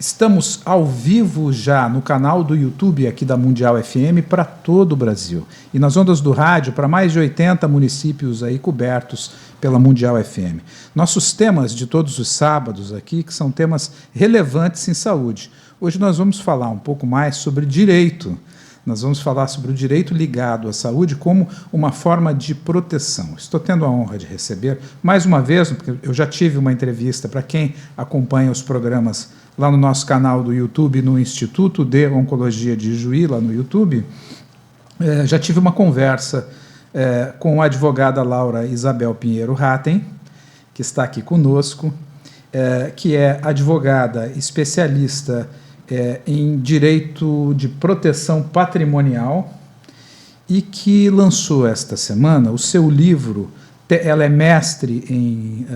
Estamos ao vivo já no canal do YouTube aqui da Mundial FM para todo o Brasil. E nas ondas do rádio para mais de 80 municípios aí cobertos pela Mundial FM. Nossos temas de todos os sábados aqui, que são temas relevantes em saúde. Hoje nós vamos falar um pouco mais sobre direito. Nós vamos falar sobre o direito ligado à saúde como uma forma de proteção. Estou tendo a honra de receber, mais uma vez, porque eu já tive uma entrevista para quem acompanha os programas lá no nosso canal do YouTube, no Instituto de Oncologia de Juí, lá no YouTube, já tive uma conversa com a advogada Laura Isabel Pinheiro Ratten, que está aqui conosco, que é advogada especialista em direito de proteção patrimonial e que lançou esta semana o seu livro. Ela é mestre em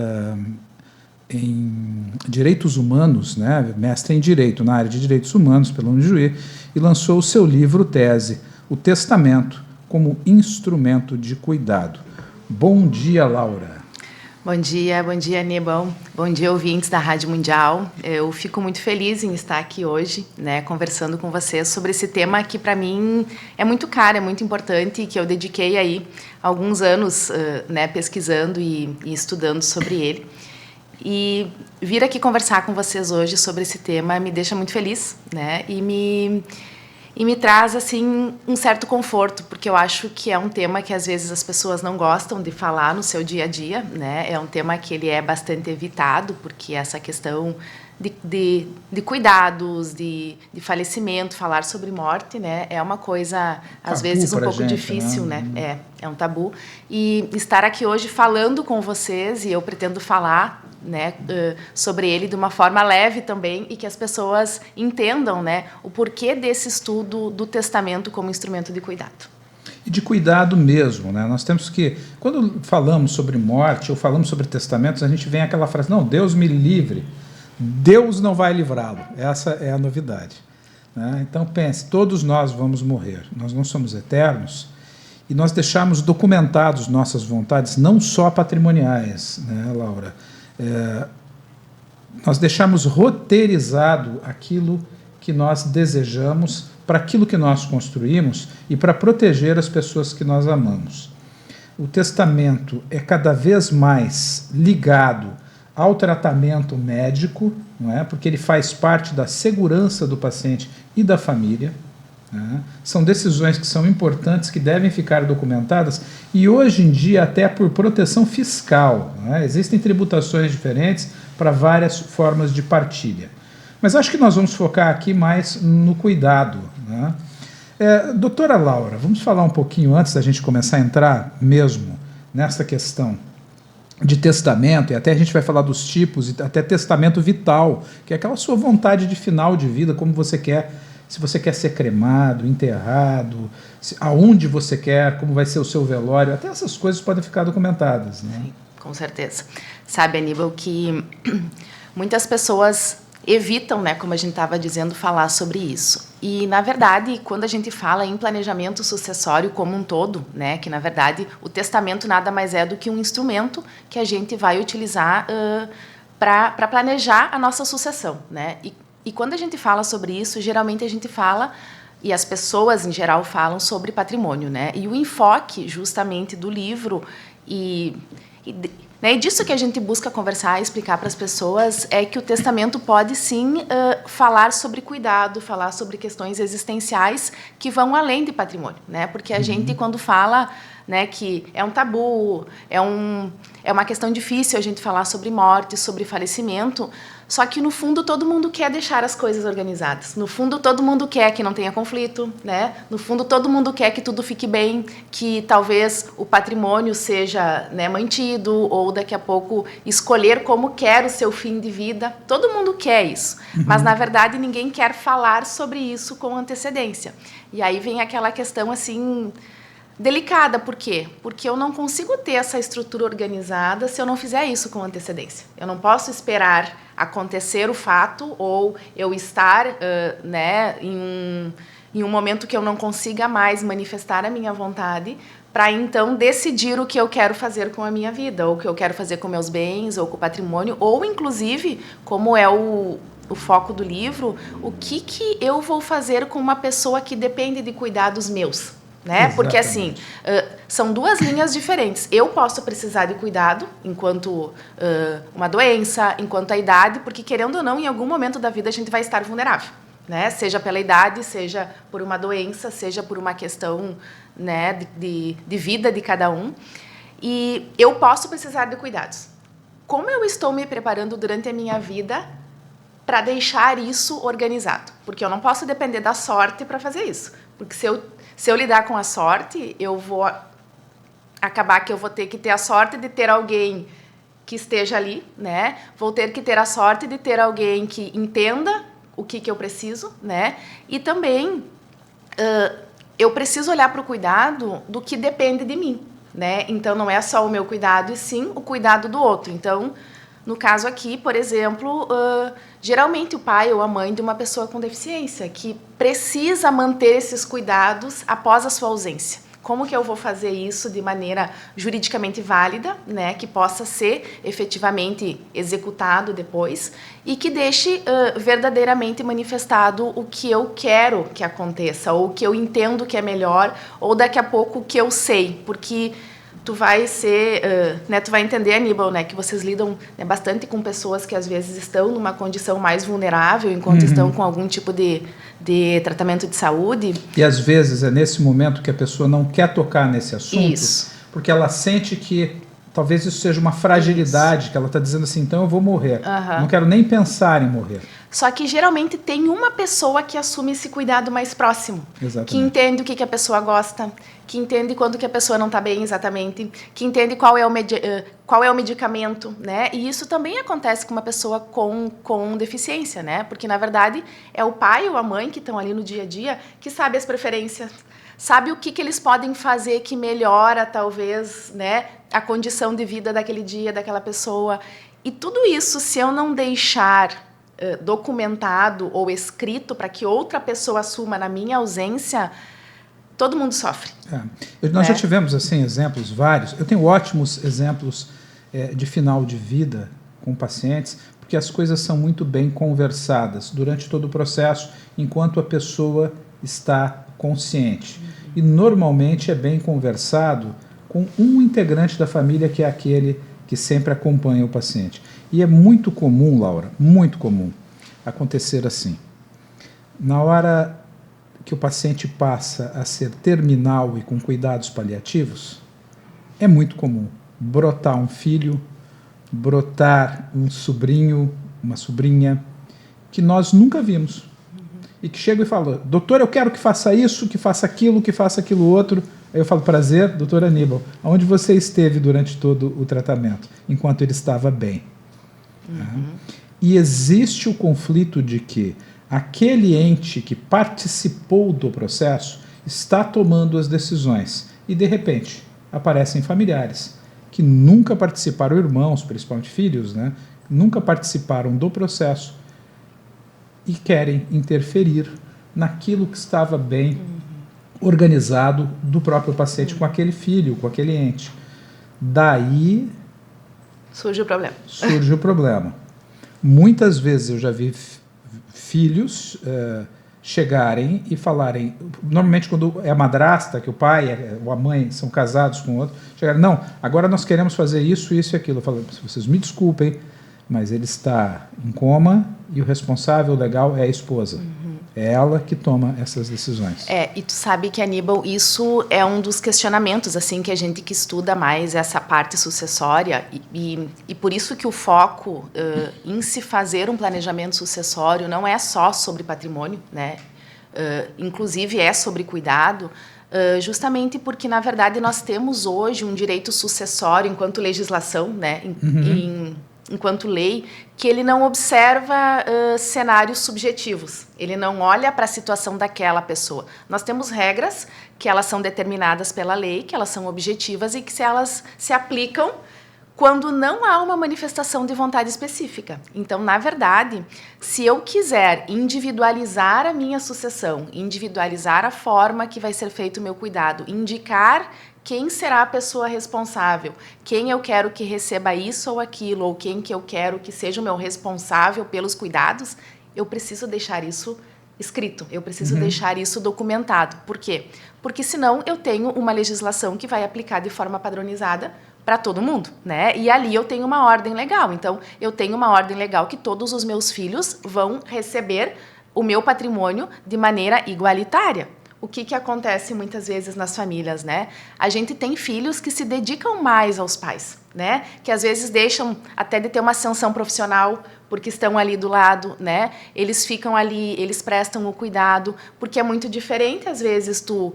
direitos humanos, né? Mestre em direito, na área de direitos humanos pela Unijuí, e lançou o seu livro tese, O Testamento como Instrumento de Cuidado. Bom dia, Laura. Bom dia, Aníbal. Bom dia, ouvintes da Rádio Mundial. Eu fico muito feliz em estar aqui hoje, né, conversando com vocês sobre esse tema que, para mim, é muito caro, é muito importante e que eu dediquei aí alguns anos né, pesquisando e estudando sobre ele. E vir aqui conversar com vocês hoje sobre esse tema me deixa muito feliz, né? E me traz assim um certo conforto, porque eu acho que é um tema que às vezes as pessoas não gostam de falar no seu dia a dia, né? É um tema que ele é bastante evitado, porque essa questão de cuidados, de falecimento, falar sobre morte, né? É uma coisa, às vezes, um pouco difícil, né? É um tabu. E estar aqui hoje falando com vocês, e eu pretendo falar, né, sobre ele de uma forma leve também e que as pessoas entendam, né, o porquê desse estudo do testamento como instrumento de cuidado. E de cuidado mesmo, né? Nós temos que, quando falamos sobre morte ou falamos sobre testamentos, a gente vem aquela frase, não, Deus me livre, Deus não vai livrá-lo. Essa é a novidade, né? Então pense, todos nós vamos morrer, nós não somos eternos e nós deixamos documentados nossas vontades, não só patrimoniais, né, Laura? Nós deixamos roteirizado aquilo que nós desejamos, para aquilo que nós construímos e para proteger as pessoas que nós amamos. O testamento é cada vez mais ligado ao tratamento médico, não é? Porque ele faz parte da segurança do paciente e da família. São decisões que são importantes, que devem ficar documentadas e hoje em dia até por proteção fiscal, né? Existem tributações diferentes para várias formas de partilha. Mas acho que nós vamos focar aqui mais no cuidado, né? Doutora Laura, vamos falar um pouquinho antes da gente começar a entrar mesmo nessa questão de testamento, e até a gente vai falar dos tipos, e até testamento vital, que é aquela sua vontade de final de vida, como você quer. Se você quer ser cremado, enterrado, aonde você quer, como vai ser o seu velório, até essas coisas podem ficar documentadas, né? Sim, com certeza. Sabe, Aníbal, que muitas pessoas evitam, né, como a gente estava dizendo, falar sobre isso. E, na verdade, quando a gente fala em planejamento sucessório como um todo, né, que, na verdade, o testamento nada mais é do que um instrumento que a gente vai utilizar para planejar a nossa sucessão, né? E quando a gente fala sobre isso, geralmente a gente fala, e as pessoas em geral falam sobre patrimônio, né? E o enfoque justamente do livro e disso que a gente busca conversar e explicar para as pessoas é que o testamento pode sim falar sobre cuidado, falar sobre questões existenciais que vão além de patrimônio, né? Porque a gente, quando fala, né, que é um tabu, é uma questão difícil a gente falar sobre morte, sobre falecimento, só que, no fundo, todo mundo quer deixar as coisas organizadas. No fundo, todo mundo quer que não tenha conflito, né? No fundo, todo mundo quer que tudo fique bem, que talvez o patrimônio seja, né, mantido, ou daqui a pouco escolher como quer o seu fim de vida. Todo mundo quer isso. Mas, na verdade, ninguém quer falar sobre isso com antecedência. E aí vem aquela questão, assim, delicada. Por quê? Porque eu não consigo ter essa estrutura organizada se eu não fizer isso com antecedência. Eu não posso esperar acontecer o fato ou eu estar né, em um momento que eu não consiga mais manifestar a minha vontade para, então, decidir o que eu quero fazer com a minha vida, ou o que eu quero fazer com meus bens, ou com o patrimônio, ou, inclusive, como é o o foco do livro, o que eu vou fazer com uma pessoa que depende de cuidados meus, né? Porque assim, são duas linhas diferentes. Eu posso precisar de cuidado enquanto uma doença, enquanto a idade, porque querendo ou não, em algum momento da vida a gente vai estar vulnerável, né? Seja pela idade, seja por uma doença, seja por uma questão, né, de vida de cada um. E eu posso precisar de cuidados. Como eu estou me preparando durante a minha vida para deixar isso organizado? Porque eu não posso depender da sorte para fazer isso. Porque se eu lidar com a sorte, eu vou acabar que eu vou ter que ter a sorte de ter alguém que esteja ali, né? Vou ter que ter a sorte de ter alguém que entenda o que eu preciso, né? E também eu preciso olhar para o cuidado do que depende de mim, né? Então, não é só o meu cuidado, e sim o cuidado do outro. Então, no caso aqui, por exemplo, geralmente o pai ou a mãe de uma pessoa com deficiência que precisa manter esses cuidados após a sua ausência. Como que eu vou fazer isso de maneira juridicamente válida, né, que possa ser efetivamente executado depois e que deixe verdadeiramente manifestado o que eu quero que aconteça, ou o que eu entendo que é melhor, ou daqui a pouco o que eu sei, porque tu vai ser, né, tu vai entender, Aníbal, né, que vocês lidam, né, bastante com pessoas que às vezes estão numa condição mais vulnerável enquanto estão com algum tipo de tratamento de saúde. E às vezes é nesse momento que a pessoa não quer tocar nesse assunto, isso, porque ela sente que talvez isso seja uma fragilidade, que ela está dizendo assim, então eu vou morrer, não quero nem pensar em morrer. Só que geralmente tem uma pessoa que assume esse cuidado mais próximo. Exatamente. Que entende o que a pessoa gosta, que entende quando que a pessoa não está bem exatamente, que entende qual é o medicamento, né? E isso também acontece com uma pessoa com deficiência, né? Porque, na verdade, é o pai ou a mãe que estão ali no dia a dia que sabe as preferências, sabe o que eles podem fazer que melhora, talvez, né, a condição de vida daquele dia, daquela pessoa. E tudo isso, se eu não deixar documentado ou escrito para que outra pessoa assuma na minha ausência, todo mundo sofre. Nós já tivemos assim exemplos vários. Eu tenho ótimos exemplos de final de vida com pacientes, porque as coisas são muito bem conversadas durante todo o processo, enquanto a pessoa está consciente. E normalmente é bem conversado com um integrante da família, que é aquele que sempre acompanha o paciente. E é muito comum, Laura, muito comum acontecer assim. Na hora que o paciente passa a ser terminal e com cuidados paliativos, é muito comum brotar um filho, brotar um sobrinho, uma sobrinha, que nós nunca vimos. E que chega e fala, doutor, eu quero que faça isso, que faça aquilo outro. Aí eu falo, prazer, doutor Aníbal, onde você esteve durante todo o tratamento, enquanto ele estava bem? E existe o conflito de que aquele ente que participou do processo está tomando as decisões e, de repente, aparecem familiares que nunca participaram, irmãos, principalmente filhos, né, nunca participaram do processo e querem interferir naquilo que estava bem organizado do próprio paciente com aquele filho, com aquele ente. Daí surge o problema. Surge o problema. Muitas vezes eu já vi filhos chegarem e falarem, normalmente quando é a madrasta, que o pai ou a mãe são casados com o outro, chegarem, não, agora nós queremos fazer isso, isso e aquilo. Eu falo, vocês me desculpem, mas ele está em coma e o responsável legal é a esposa. É ela que toma essas decisões. E tu sabe que, Aníbal, isso é um dos questionamentos, assim, que a gente que estuda mais essa parte sucessória e por isso que o foco em se fazer um planejamento sucessório não é só sobre patrimônio, né? Inclusive é sobre cuidado, justamente porque, na verdade, nós temos hoje um direito sucessório enquanto legislação, né? Enquanto lei, que ele não observa cenários subjetivos. Ele não olha para a situação daquela pessoa. Nós temos regras que elas são determinadas pela lei, que elas são objetivas e que elas se aplicam quando não há uma manifestação de vontade específica. Então, na verdade, se eu quiser individualizar a minha sucessão, individualizar a forma que vai ser feito o meu cuidado, indicar quem será a pessoa responsável, quem eu quero que receba isso ou aquilo, ou quem que eu quero que seja o meu responsável pelos cuidados, eu preciso deixar isso escrito, eu preciso deixar isso documentado. Por quê? Porque senão eu tenho uma legislação que vai aplicar de forma padronizada para todo mundo, né? E ali eu tenho uma ordem legal. Então, eu tenho uma ordem legal que todos os meus filhos vão receber o meu patrimônio de maneira igualitária. O que acontece muitas vezes nas famílias, né? A gente tem filhos que se dedicam mais aos pais, né? Que às vezes deixam até de ter uma ascensão profissional porque estão ali do lado, né? Eles ficam ali, eles prestam o cuidado, porque é muito diferente às vezes tu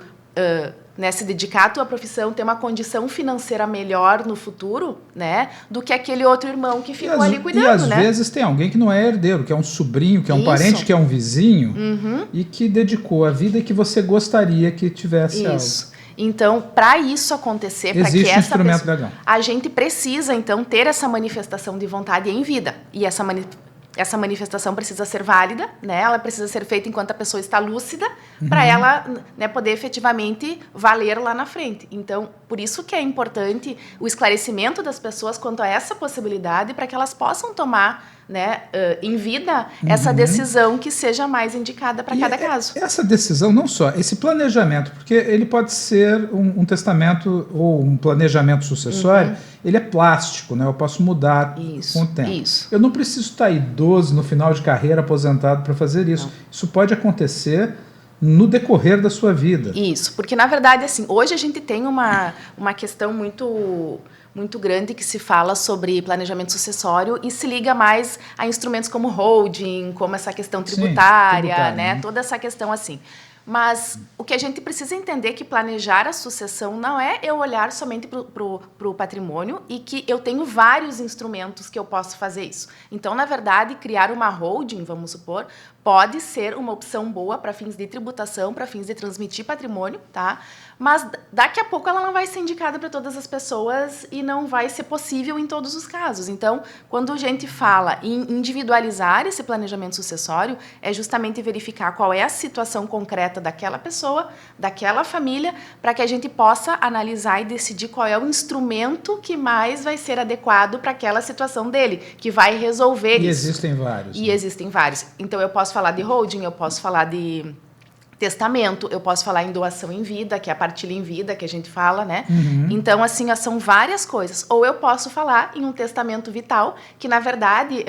né, se dedicar à tua profissão, ter uma condição financeira melhor no futuro, né, do que aquele outro irmão que ficou ali cuidando, e às né? vezes tem alguém que não é herdeiro, que é um sobrinho, que é um parente, que é um vizinho, e que dedicou a vida e que você gostaria que tivesse Isso. Então, para isso acontecer, para que existe um essa instrumento pessoa, legal. a gente precisa então ter essa manifestação de vontade em vida. E essa manifestação precisa ser válida, né? Ela precisa ser feita enquanto a pessoa está lúcida, para ela, né, poder efetivamente valer lá na frente. Então, por isso que é importante o esclarecimento das pessoas quanto a essa possibilidade, para que elas possam tomar, né, em vida, essa decisão que seja mais indicada para cada caso. Essa decisão, não só, esse planejamento, porque ele pode ser um testamento ou um planejamento sucessório, ele é plástico, né? Eu posso mudar com o tempo. Isso. Eu não preciso estar idoso, no final de carreira, aposentado para fazer isso. Não. Isso pode acontecer no decorrer da sua vida. Isso, porque na verdade, assim, hoje a gente tem uma questão muito grande que se fala sobre planejamento sucessório e se liga mais a instrumentos como holding, como essa questão tributária, né? Toda essa questão assim. Mas o que a gente precisa entender é que planejar a sucessão não é eu olhar somente para o patrimônio e que eu tenho vários instrumentos que eu posso fazer isso. Então, na verdade, criar uma holding, vamos supor, pode ser uma opção boa para fins de tributação, para fins de transmitir patrimônio, tá? Mas daqui a pouco ela não vai ser indicada para todas as pessoas e não vai ser possível em todos os casos. Então, quando a gente fala em individualizar esse planejamento sucessório, é justamente verificar qual é a situação concreta daquela pessoa, daquela família, para que a gente possa analisar e decidir qual é o instrumento que mais vai ser adequado para aquela situação dele, que vai resolver isso. E existem vários. E existem vários. Então, eu posso falar de holding, eu posso falar de testamento, eu posso falar em doação em vida, que é a partilha em vida que a gente fala, né? Então, assim, são várias coisas. Ou eu posso falar em um testamento vital, que, na verdade,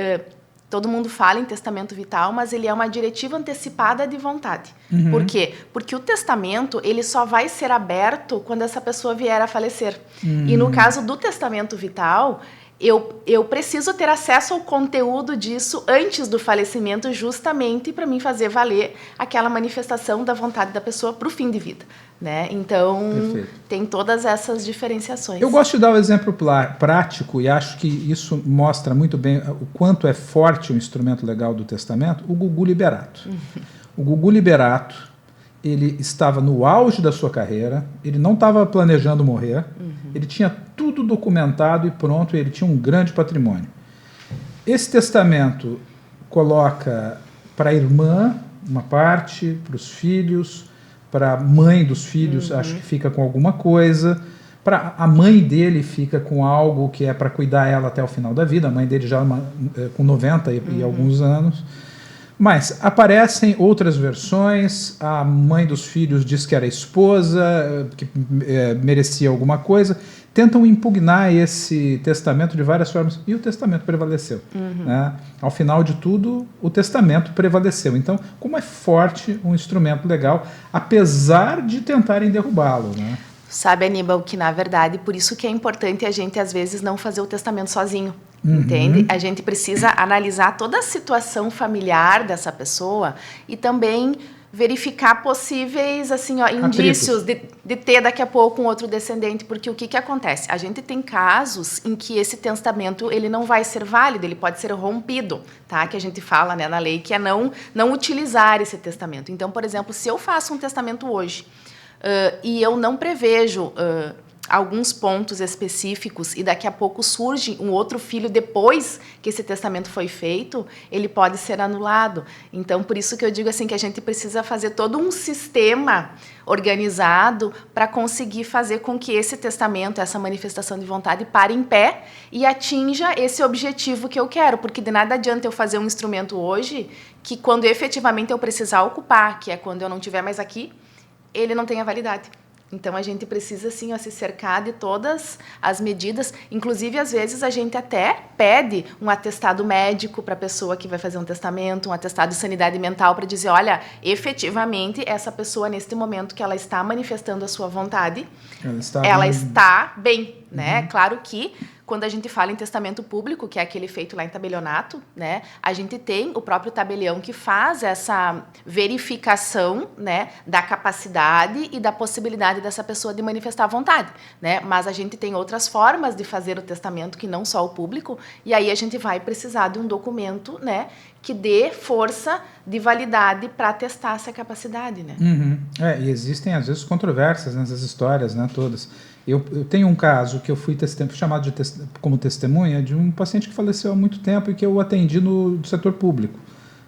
todo mundo fala em testamento vital, mas ele é uma diretiva antecipada de vontade. Por quê? Porque o testamento, ele só vai ser aberto quando essa pessoa vier a falecer. E no caso do testamento vital, eu preciso ter acesso ao conteúdo disso antes do falecimento, justamente para mim fazer valer aquela manifestação da vontade da pessoa para o fim de vida, né? Então, perfeito. Tem todas essas diferenciações. Eu gosto de dar um exemplo prático e acho que isso mostra muito bem o quanto é forte o instrumento legal do testamento, o Gugu Liberato. O Gugu Liberato, ele estava no auge da sua carreira, ele não estava planejando morrer, ele tinha tudo documentado e pronto, ele tinha um grande patrimônio. Esse testamento coloca para a irmã uma parte, para os filhos, para a mãe dos filhos, acho que fica com alguma coisa, para a mãe dele fica com algo que é para cuidar ela até o final da vida, a mãe dele já com 90 e alguns anos. Mas aparecem outras versões, a mãe dos filhos diz que era esposa, que merecia alguma coisa, tentam impugnar esse testamento de várias formas, e o testamento prevaleceu. Né? Ao final de tudo, o testamento prevaleceu. Então, como é forte um instrumento legal, apesar de tentarem derrubá-lo, né? Sabe, Aníbal, que na verdade, por isso que é importante a gente, às vezes, não fazer o testamento sozinho. Entende? A gente precisa analisar toda a situação familiar dessa pessoa e também verificar possíveis assim, indícios de ter daqui a pouco um outro descendente, porque o que acontece? A gente tem casos em que esse testamento ele não vai ser válido, ele pode ser rompido, tá? Que a gente fala, né, na lei, que é não utilizar esse testamento. Então, por exemplo, se eu faço um testamento hoje e eu não prevejo alguns pontos específicos e daqui a pouco surge um outro filho depois que esse testamento foi feito, ele pode ser anulado. Então, por isso que eu digo assim que a gente precisa fazer todo um sistema organizado para conseguir fazer com que esse testamento, essa manifestação de vontade pare em pé e atinja esse objetivo que eu quero, porque de nada adianta eu fazer um instrumento hoje que quando efetivamente eu precisar ocupar, que é quando eu não estiver mais aqui, ele não tenha validade. Então, a gente precisa, assim, se cercar de todas as medidas. Inclusive, às vezes, a gente até pede um atestado médico para a pessoa que vai fazer um testamento, um atestado de sanidade mental para dizer, olha, efetivamente, essa pessoa, neste momento que ela está manifestando a sua vontade, ela está bem, né? Claro que, quando a gente fala em testamento público, que é aquele feito lá em tabelionato, né, a gente tem o próprio tabelião que faz essa verificação, né, da capacidade e da possibilidade dessa pessoa de manifestar a vontade, né? Mas a gente tem outras formas de fazer o testamento que não só o público, e aí a gente vai precisar de um documento, né, que dê força de validade para testar essa capacidade, né? E existem às vezes controvérsias nessas histórias, né, todas. Eu tenho um caso que eu fui chamado como testemunha de um paciente que faleceu há muito tempo e que eu atendi no setor público,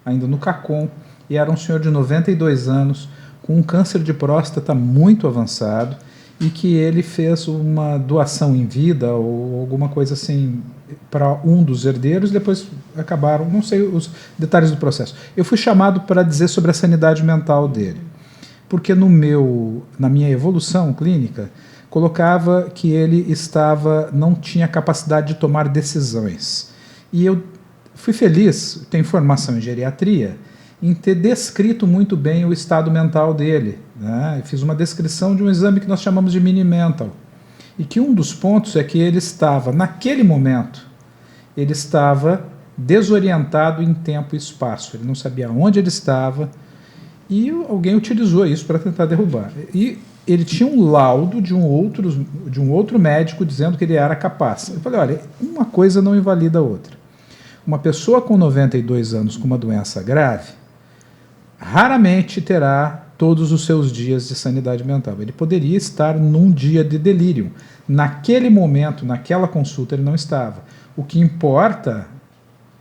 ainda no CACOM, e era um senhor de 92 anos, com um câncer de próstata muito avançado, e que ele fez uma doação em vida ou alguma coisa assim para um dos herdeiros, depois acabaram, não sei os detalhes do processo. Eu fui chamado para dizer sobre a sanidade mental dele, porque na minha evolução clínica, colocava que ele não tinha capacidade de tomar decisões. E eu fui feliz, tenho formação em geriatria, em ter descrito muito bem o estado mental dele, né? Eu fiz uma descrição de um exame que nós chamamos de mini-mental. E que um dos pontos é que ele estava, naquele momento, ele estava desorientado em tempo e espaço. Ele não sabia onde ele estava e alguém utilizou isso para tentar derrubar. E ele tinha um laudo de um outro médico dizendo que ele era capaz. Eu falei, olha, uma coisa não invalida a outra. Uma pessoa com 92 anos com uma doença grave raramente terá todos os seus dias de sanidade mental. Ele poderia estar num dia de delírio. Naquele momento, naquela consulta, ele não estava. O que importa,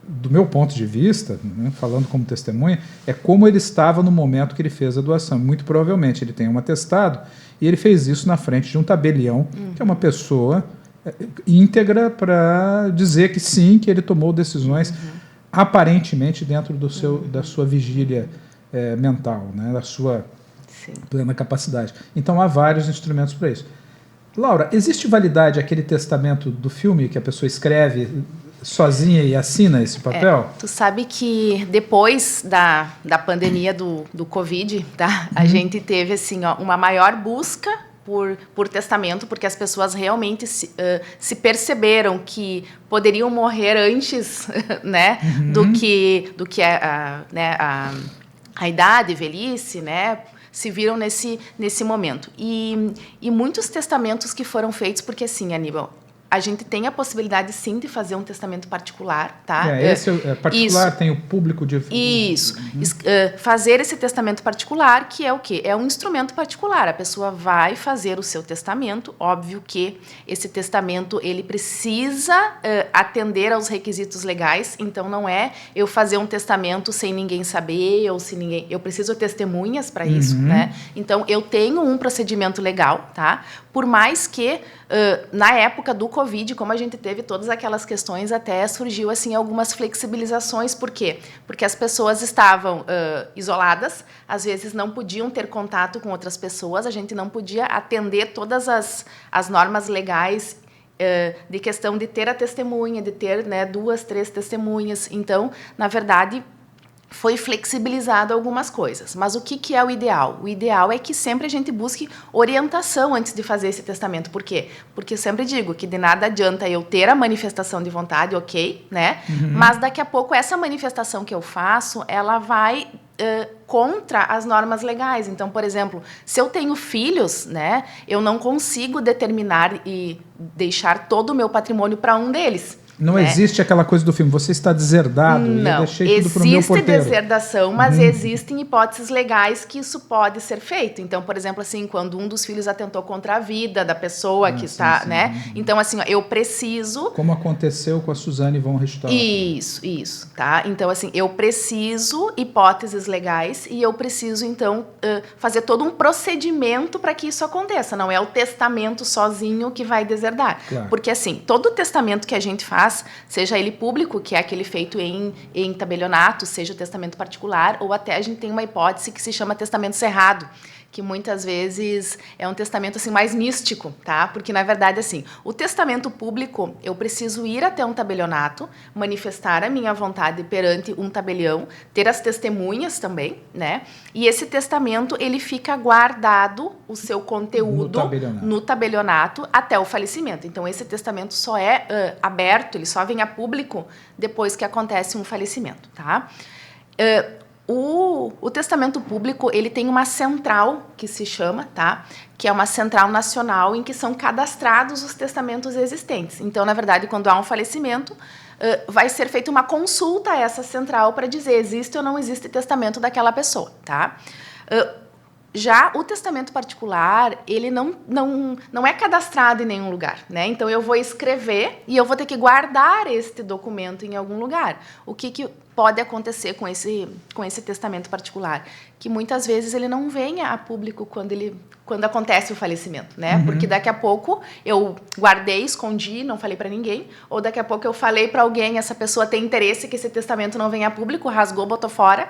do meu ponto de vista, né, falando como testemunha, é como ele estava no momento que ele fez a doação. Muito provavelmente ele tem um atestado e ele fez isso na frente de um tabelião, que é uma pessoa íntegra para dizer que sim, que ele tomou decisões aparentemente dentro da sua vigília mental, né, da sua plena capacidade. Então há vários instrumentos para isso. Laura, existe validade aquele testamento do filme que a pessoa escreve sozinha e assina esse papel? Tu sabe que depois da pandemia do Covid, tá? A gente teve assim, uma maior busca por testamento, porque as pessoas realmente se perceberam que poderiam morrer antes, né, do que a idade, velhice, né, se viram nesse momento. E muitos testamentos que foram feitos, porque assim, Aníbal, a gente tem a possibilidade, sim, de fazer um testamento particular, tá? Esse particular, tem o público de... Isso. Fazer esse testamento particular, que é o quê? É um instrumento particular. A pessoa vai fazer o seu testamento. Óbvio que esse testamento, ele precisa atender aos requisitos legais. Então, não é eu fazer um testamento sem ninguém saber, ou se ninguém... Eu preciso de testemunhas para isso, né? Então, eu tenho um procedimento legal, tá? Por mais que, na época do Covid, como a gente teve todas aquelas questões, até surgiu assim, algumas flexibilizações. Por quê? Porque as pessoas estavam isoladas, às vezes não podiam ter contato com outras pessoas, a gente não podia atender todas as normas legais de questão de ter a testemunha, de ter, né, 2, 3 testemunhas. Então, na verdade, foi flexibilizado algumas coisas. Mas o que é o ideal? O ideal é que sempre a gente busque orientação antes de fazer esse testamento. Por quê? Porque eu sempre digo que de nada adianta eu ter a manifestação de vontade, ok, né? Mas daqui a pouco essa manifestação que eu faço, ela vai contra as normas legais. Então, por exemplo, se eu tenho filhos, né, eu não consigo determinar e deixar todo o meu patrimônio para um deles. Não né? existe aquela coisa do filme, você está deserdado e eu deixei tudo para o meu porteiro. Existe deserdação, mas existem hipóteses legais que isso pode ser feito. Então, por exemplo, assim, quando um dos filhos atentou contra a vida da pessoa que está, né? Então, assim, ó, eu preciso... Como aconteceu com a Suzane von Richthofen. Isso, tá? Então, assim, eu preciso hipóteses legais e eu preciso, então, fazer todo um procedimento para que isso aconteça. Não é o testamento sozinho que vai deserdar. Claro. Porque, assim, todo testamento que a gente faz, seja ele público, que é aquele feito em tabelionato, seja o testamento particular, ou até a gente tem uma hipótese que se chama testamento cerrado, que muitas vezes é um testamento assim mais místico, tá? Porque na verdade assim, o testamento público, eu preciso ir até um tabelionato, manifestar a minha vontade perante um tabelião, ter as testemunhas também, né? E esse testamento, ele fica guardado, o seu conteúdo no tabelionato até o falecimento. Então esse testamento só é aberto, ele só vem a público depois que acontece um falecimento, tá? O testamento público, ele tem uma central que se chama, tá? Que é uma central nacional em que são cadastrados os testamentos existentes. Então, na verdade, quando há um falecimento, vai ser feita uma consulta a essa central para dizer existe ou não existe testamento daquela pessoa, tá? Já o testamento particular, ele não é cadastrado em nenhum lugar, né? Então, eu vou escrever e eu vou ter que guardar este documento em algum lugar. O que pode acontecer com esse testamento particular? Que muitas vezes ele não vem a público quando acontece o falecimento, né? Porque daqui a pouco eu guardei, escondi, não falei para ninguém, ou daqui a pouco eu falei para alguém, essa pessoa tem interesse que esse testamento não venha a público, rasgou, botou fora,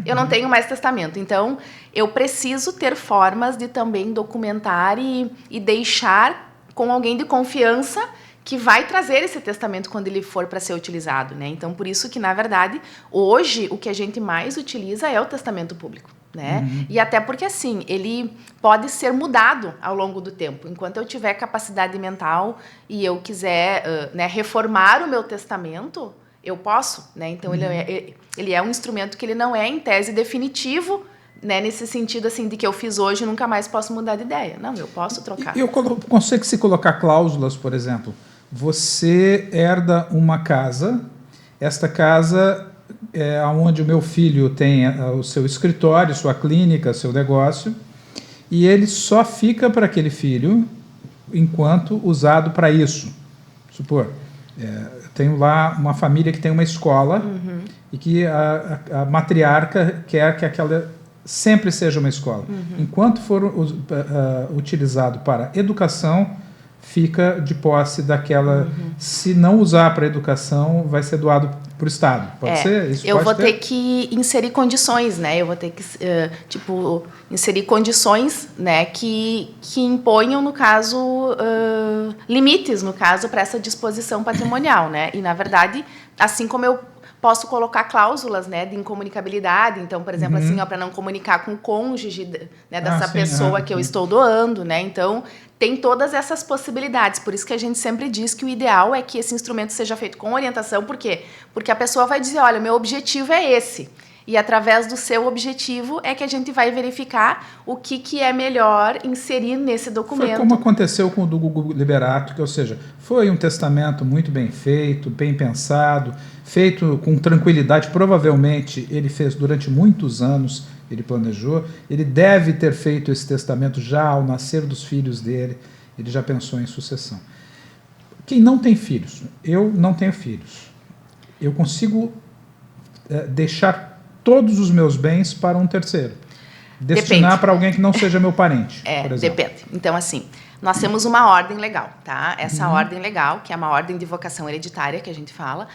eu não tenho mais testamento. Então, eu preciso ter formas de também documentar e deixar com alguém de confiança que vai trazer esse testamento quando ele for para ser utilizado, né? Então, por isso que, na verdade, hoje, o que a gente mais utiliza é o testamento público, né? E até porque, assim, ele pode ser mudado ao longo do tempo. Enquanto eu tiver capacidade mental e eu quiser reformar o meu testamento, eu posso, né? Então, ele é um instrumento que ele não é, em tese, definitivo, né, nesse sentido assim de que eu fiz hoje e nunca mais posso mudar de ideia. Não, eu posso trocar. Eu consigo se colocar cláusulas, por exemplo. Você herda uma casa, esta casa é onde o meu filho tem o seu escritório, sua clínica, seu negócio, e ele só fica para aquele filho enquanto usado para isso. Supor, eu tenho lá uma família que tem uma escola e que a matriarca quer que aquela sempre seja uma escola. Enquanto for utilizado para educação, fica de posse daquela... Se não usar para educação, vai ser doado para o Estado. Pode ser? Isso eu vou ter que inserir condições, né? Eu vou ter que, inserir condições, né, que imponham, no caso, limites, no caso, para essa disposição patrimonial, né? E, na verdade, assim como eu posso colocar cláusulas, né, de incomunicabilidade. Então, por exemplo, assim, para não comunicar com o cônjuge, né, dessa pessoa que eu estou doando, né? Então, tem todas essas possibilidades. Por isso que a gente sempre diz que o ideal é que esse instrumento seja feito com orientação. Por quê? Porque a pessoa vai dizer, olha, meu objetivo é esse. E através do seu objetivo é que a gente vai verificar o que é melhor inserir nesse documento. Foi como aconteceu com o do Gugu Liberato, que, ou seja, foi um testamento muito bem feito, bem pensado, feito com tranquilidade. Provavelmente ele fez durante muitos anos, ele planejou. Ele deve ter feito esse testamento já ao nascer dos filhos dele, ele já pensou em sucessão. Quem não tem filhos, eu não tenho filhos, eu consigo deixar todos os meus bens para um terceiro. Destinar para alguém que não seja meu parente, por exemplo. Depende. Então, assim, nós temos uma ordem legal, tá? Essa ordem legal, que é uma ordem de vocação hereditária, que a gente fala,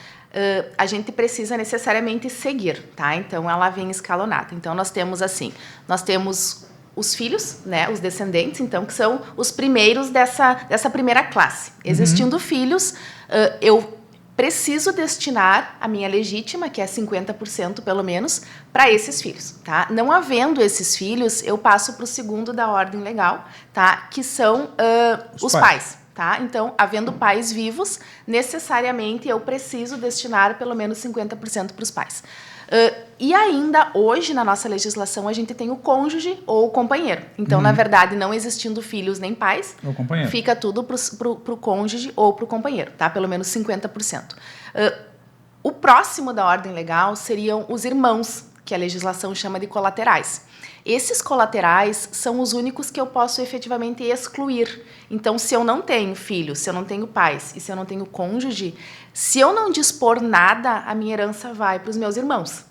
a gente precisa necessariamente seguir, tá? Então, ela vem escalonada. Então, nós temos, assim, os filhos, né, os descendentes, então, que são os primeiros dessa primeira classe. Existindo filhos, eu preciso destinar a minha legítima, que é 50% pelo menos, para esses filhos, tá? Não havendo esses filhos, eu passo para o segundo da ordem legal, tá? Que são os pais, tá? Então, havendo pais vivos, necessariamente eu preciso destinar pelo menos 50% para os pais. E ainda, hoje, na nossa legislação, a gente tem o cônjuge ou o companheiro. Então, na verdade, não existindo filhos nem pais, fica tudo pro cônjuge ou pro companheiro, tá? Pelo menos 50%. O próximo da ordem legal seriam os irmãos, que a legislação chama de colaterais. Esses colaterais são os únicos que eu posso efetivamente excluir. Então, se eu não tenho filhos, se eu não tenho pais e se eu não tenho cônjuge, se eu não dispor nada, a minha herança vai para os meus irmãos.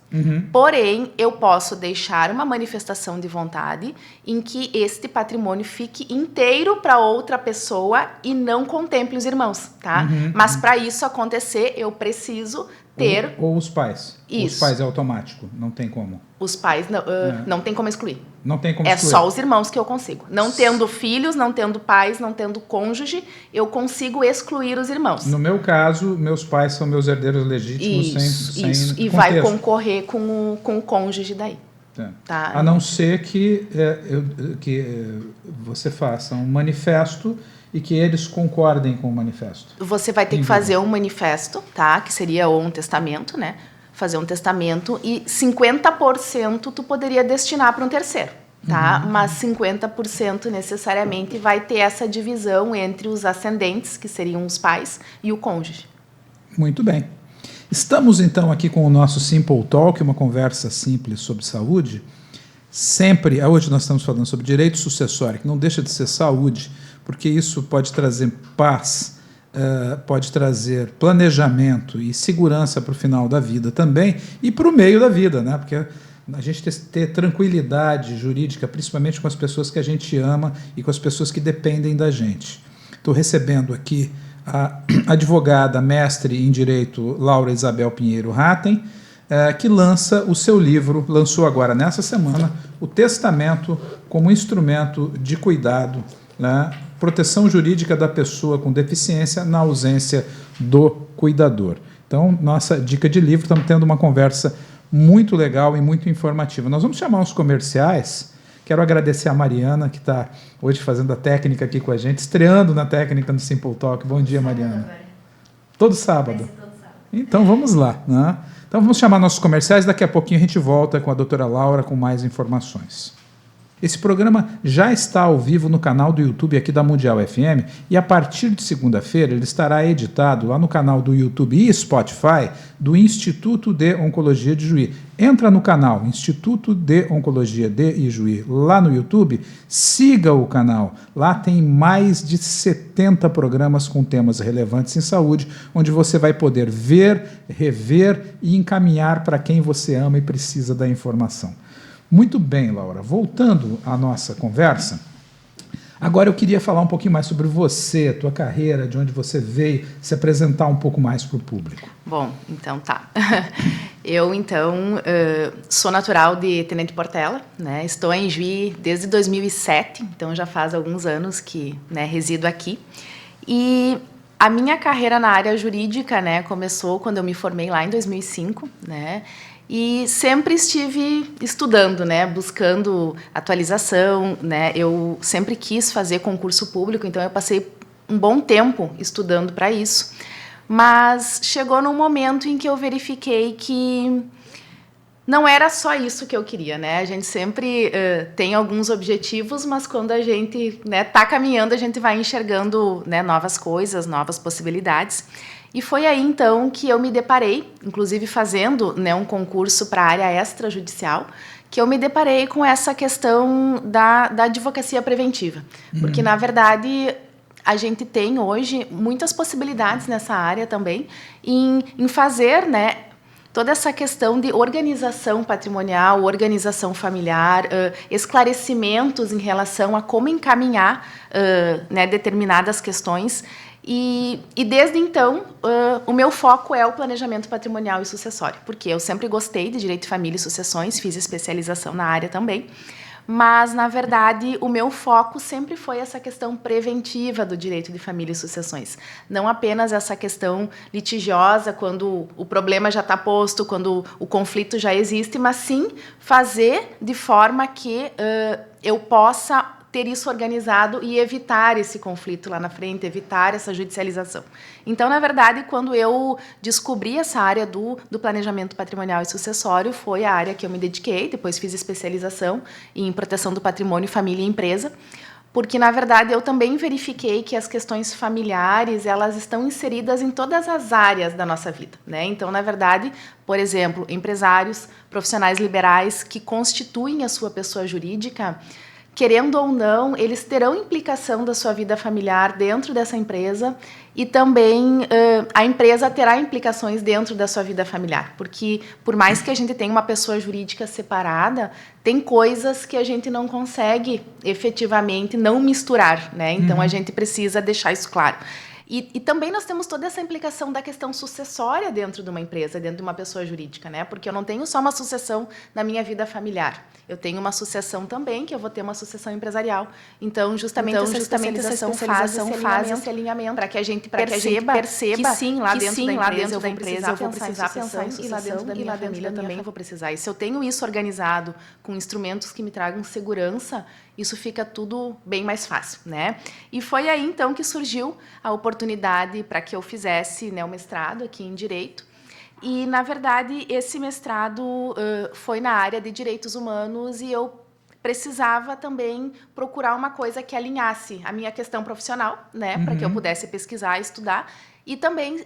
Porém, eu posso deixar uma manifestação de vontade em que este patrimônio fique inteiro para outra pessoa e não contemple os irmãos, tá? Mas para isso acontecer, eu preciso ter... Ou os pais. Isso. Os pais é automático, não tem como. Os pais não tem como excluir. Não tem como excluir. É só os irmãos que eu consigo. Não tendo filhos, não tendo pais, não tendo cônjuge, eu consigo excluir os irmãos. No meu caso, meus pais são meus herdeiros legítimos sem isso. E contexto. vai concorrer com o cônjuge daí. Tá? A não ser que você faça um manifesto e que eles concordem com o manifesto. Você vai ter que fazer um manifesto, tá? Que seria ou um testamento, né? Fazer um testamento e 50% tu poderia destinar para um terceiro, tá? Mas 50% necessariamente vai ter essa divisão entre os ascendentes, que seriam os pais, e o cônjuge. Muito bem. Estamos então aqui com o nosso Simple Talk, uma conversa simples sobre saúde. Sempre, hoje nós estamos falando sobre direito sucessório, que não deixa de ser saúde, porque isso pode trazer paz, pode trazer planejamento e segurança para o final da vida também e para o meio da vida, né? Porque a gente ter tranquilidade jurídica, principalmente com as pessoas que a gente ama e com as pessoas que dependem da gente. Estou recebendo aqui a advogada, mestre em Direito, Laura Isabel Pinheiro Ratten, que lança o seu livro, lançou agora nessa semana, o Testamento como instrumento de cuidado, né? Proteção jurídica da pessoa com deficiência na ausência do cuidador. Então, nossa dica de livro, estamos tendo uma conversa muito legal e muito informativa. Nós vamos chamar uns comerciais. Quero agradecer a Mariana, que está hoje fazendo a técnica aqui com a gente, estreando na técnica no Simple Talk. Bom dia, Mariana. Todo sábado? Então, vamos lá, né? Então, vamos chamar nossos comerciais. Daqui a pouquinho a gente volta com a doutora Laura com mais informações. Esse programa já está ao vivo no canal do YouTube aqui da Mundial FM e a partir de segunda-feira ele estará editado lá no canal do YouTube e Spotify do Instituto de Oncologia de Juí. Entra no canal Instituto de Oncologia de Ijuí lá no YouTube, siga o canal. Lá tem mais de 70 programas com temas relevantes em saúde, onde você vai poder ver, rever e encaminhar para quem você ama e precisa da informação. Muito bem, Laura. Voltando à nossa conversa, agora eu queria falar um pouquinho mais sobre você, a tua carreira, de onde você veio, se apresentar um pouco mais para o público. Bom, então tá. Eu, então, sou natural de Tenente Portela, né? Estou em Juí desde 2007, então já faz alguns anos que, né, resido aqui. E a minha carreira na área jurídica, né, começou quando eu me formei lá em 2005, né? E sempre estive estudando, né, buscando atualização, né? Eu sempre quis fazer concurso público, então eu passei um bom tempo estudando para isso. Mas chegou num momento em que eu verifiquei que não era só isso que eu queria, né? A gente sempre tem alguns objetivos, mas quando a gente, né, tá caminhando, a gente vai enxergando, né, novas coisas, novas possibilidades. E foi aí, então, que eu me deparei, inclusive fazendo, né, um concurso para a área extrajudicial, que eu me deparei com essa questão da advocacia preventiva. Porque, na verdade, a gente tem hoje muitas possibilidades nessa área também em fazer, né, toda essa questão de organização patrimonial, organização familiar, esclarecimentos em relação a como encaminhar né, determinadas questões. E desde então, o meu foco é o planejamento patrimonial e sucessório, porque eu sempre gostei de direito de família e sucessões, fiz especialização na área também, mas, na verdade, o meu foco sempre foi essa questão preventiva do direito de família e sucessões. Não apenas essa questão litigiosa, quando o problema já está posto, quando o conflito já existe, mas sim fazer de forma que eu possa ter isso organizado e evitar esse conflito lá na frente, evitar essa judicialização. Então, na verdade, quando eu descobri essa área do planejamento patrimonial e sucessório, foi a área que eu me dediquei, depois fiz especialização em proteção do patrimônio, família e empresa, porque, na verdade, eu também verifiquei que as questões familiares, elas estão inseridas em todas as áreas da nossa vida, né? Então, na verdade, por exemplo, empresários, profissionais liberais que constituem a sua pessoa jurídica, querendo ou não, eles terão implicação da sua vida familiar dentro dessa empresa e também a empresa terá implicações dentro da sua vida familiar, porque por mais que a gente tenha uma pessoa jurídica separada, tem coisas que a gente não consegue efetivamente não misturar, né? Então a gente precisa deixar isso claro. E também nós temos toda essa implicação da questão sucessória dentro de uma empresa, dentro de uma pessoa jurídica, né? Porque eu não tenho só uma sucessão na minha vida familiar. Eu tenho uma sucessão também, que eu vou ter uma sucessão empresarial. Então, justamente essa especialização faz esse alinhamento para que a gente perceba que sim, lá dentro da empresa eu vou precisar pensar em sucessão, e lá dentro da minha família também vou precisar. E se eu tenho isso organizado com instrumentos que me tragam segurança, isso fica tudo bem mais fácil, né? E foi aí, então, que surgiu a oportunidade para que eu fizesse, né, o mestrado aqui em Direito. E, na verdade, esse mestrado foi na área de Direitos Humanos e eu precisava também procurar uma coisa que alinhasse a minha questão profissional, né, para que eu pudesse pesquisar e estudar, e também